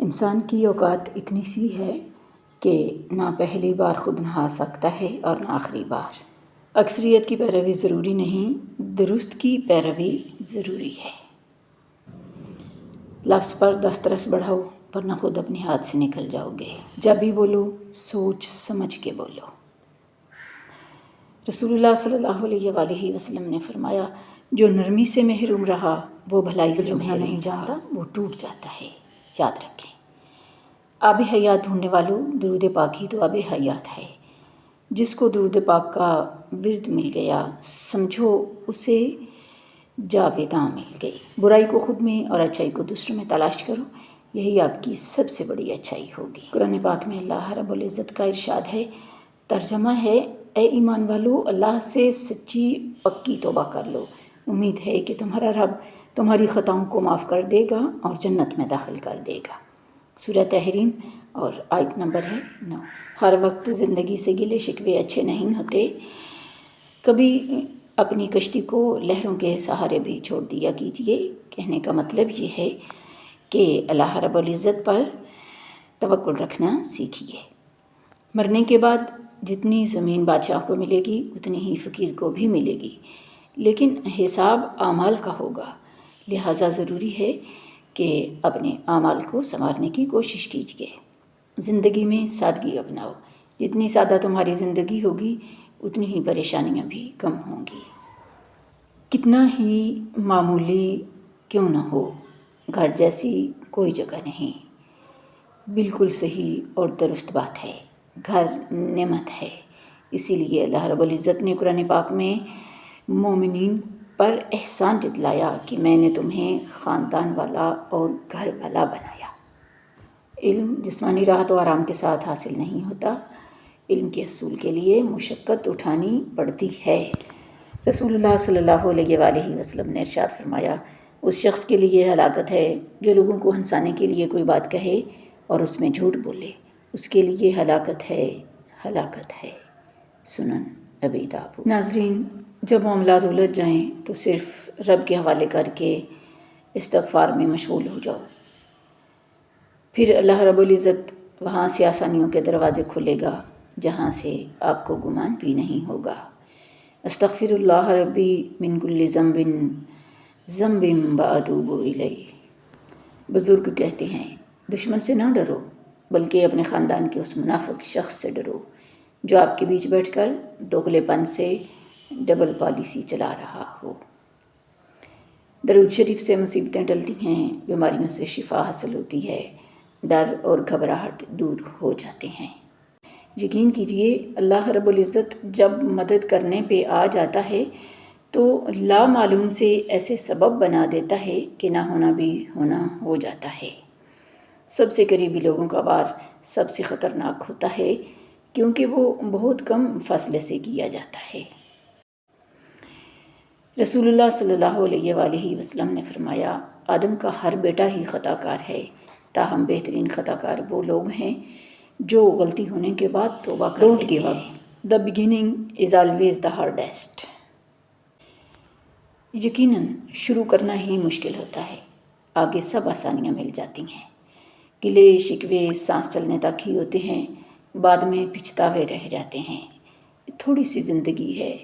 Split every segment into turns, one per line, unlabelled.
انسان کی اوقات اتنی سی ہے کہ نہ پہلی بار خود نہا سکتا ہے اور نہ آخری بار۔ اکثریت کی پیروی ضروری نہیں، درست کی پیروی ضروری ہے۔ لفظ پر دسترس بڑھاؤ ورنہ خود اپنے ہاتھ سے نکل جاؤ گے۔ جب بھی بولو سوچ سمجھ کے بولو۔ رسول اللہ صلی اللہ علیہ وآلہ وسلم نے فرمایا، جو نرمی سے محروم رہا وہ بھلائی سے محروم نہیں جانتا وہ ٹوٹ جاتا ہے۔ یاد رکھیں، آب حیات ڈھونڈنے والوں، درود پاک ہی تو آب حیات ہے۔ جس کو درود پاک کا ورد مل گیا سمجھو اسے جاویداں مل گئی۔ برائی کو خود میں اور اچھائی کو دوسروں میں تلاش کرو، یہی آپ کی سب سے بڑی اچھائی ہوگی۔ قرآن پاک میں اللہ رب العزت کا ارشاد ہے، ترجمہ ہے، اے ایمان والو، اللہ سے سچی پکی توبہ کر لو، امید ہے کہ تمہارا رب تمہاری خطاؤں کو معاف کر دے گا اور جنت میں داخل کر دے گا۔ سورہ تحریم اور آیت نمبر ہے 9۔ ہر وقت زندگی سے گلے شکوے اچھے نہیں ہوتے، کبھی اپنی کشتی کو لہروں کے سہارے بھی چھوڑ دیا کیجیے۔ کہنے کا مطلب یہ ہے کہ اللہ رب العزت پر توکل رکھنا سیکھیے۔ مرنے کے بعد جتنی زمین بادشاہ کو ملے گی اتنی ہی فقیر کو بھی ملے گی، لیکن حساب اعمال کا ہوگا، لہٰذا ضروری ہے کہ اپنے اعمال کو سنوارنے کی کوشش کیجیے۔ زندگی میں سادگی اپناؤ، جتنی سادہ تمہاری زندگی ہوگی اتنی ہی پریشانیاں بھی کم ہوں گی۔ کتنا ہی معمولی کیوں نہ ہو، گھر جیسی کوئی جگہ نہیں۔ بالکل صحیح اور درست بات ہے، گھر نعمت ہے۔ اسی لیے اللہ رب العزت نے قرآن پاک میں مومنین پر احسان جتلایا کہ میں نے تمہیں خاندان والا اور گھر والا بنایا۔ علم جسمانی راحت و آرام کے ساتھ حاصل نہیں ہوتا، علم کے حصول کے لیے مشقت اٹھانی پڑتی ہے۔ رسول اللہ صلی اللہ علیہ وآلہ وسلم نے ارشاد فرمایا، اس شخص کے لیے ہلاکت ہے جو لوگوں کو ہنسانے کے لیے کوئی بات کہے اور اس میں جھوٹ بولے، اس کے لیے ہلاکت ہے، ہلاکت ہے۔ سنن ابی داؤد۔ ناظرین، جب معاملات الجھ جائیں تو صرف رب کے حوالے کر کے استغفار میں مشغول ہو جاؤ، پھر اللہ رب العزت وہاں سے آسانیوں کے دروازے کھولے گا جہاں سے آپ کو گمان بھی نہیں ہوگا۔ استغفر اللہ ربی من کل ذنب ذنب واتوب الیہ۔ بزرگ کہتے ہیں، دشمن سے نہ ڈرو بلکہ اپنے خاندان کے اس منافق شخص سے ڈرو جو آپ کے بیچ بیٹھ کر دوغلے پن سے ڈبل پالیسی چلا رہا ہو۔ درود شریف سے مصیبتیں ٹلتی ہیں، بیماریوں سے شفا حاصل ہوتی ہے، ڈر اور گھبراہٹ دور ہو جاتے ہیں۔ یقین کیجئے اللہ رب العزت جب مدد کرنے پہ آ جاتا ہے تو لامعلوم سے ایسے سبب بنا دیتا ہے کہ نہ ہونا بھی ہونا ہو جاتا ہے۔ سب سے قریبی لوگوں کا وار سب سے خطرناک ہوتا ہے کیونکہ وہ بہت کم فاصلے سے کیا جاتا ہے۔ رسول اللہ صلی اللہ علیہ وآلہ وسلم نے فرمایا، آدم کا ہر بیٹا ہی خطا کار ہے، تاہم بہترین خطا کار وہ لوگ ہیں جو غلطی ہونے کے بعد توبہ کر لیتے ہیں۔ The beginning is always the hardest۔ یقیناً شروع کرنا ہی مشکل ہوتا ہے، آگے سب آسانیاں مل جاتی ہیں۔ گلے شکوے سانس چلنے تک ہی ہوتے ہیں، بعد میں پچھتاوے رہ جاتے ہیں۔ تھوڑی سی زندگی ہے،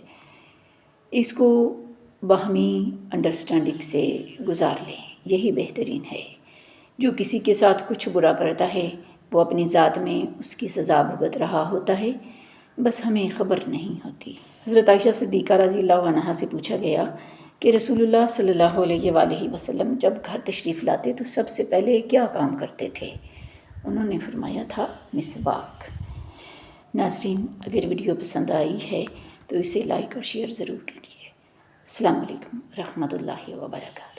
اس کو باہمی انڈرسٹینڈنگ سے گزار لیں، یہی بہترین ہے۔ جو کسی کے ساتھ کچھ برا کرتا ہے وہ اپنی ذات میں اس کی سزا بھگت رہا ہوتا ہے، بس ہمیں خبر نہیں ہوتی۔ حضرت عائشہ صدیقہ رضی اللہ عنہا سے پوچھا گیا کہ رسول اللہ صلی اللہ علیہ وآلہ وسلم جب گھر تشریف لاتے تو سب سے پہلے کیا کام کرتے تھے؟ انہوں نے فرمایا تھا، مسواک۔ ناظرین، اگر ویڈیو پسند آئی ہے تو اسے لائک اور شیئر ضرور کیجیے۔ السلام علیکم ورحمۃ اللہ وبرکاتہ۔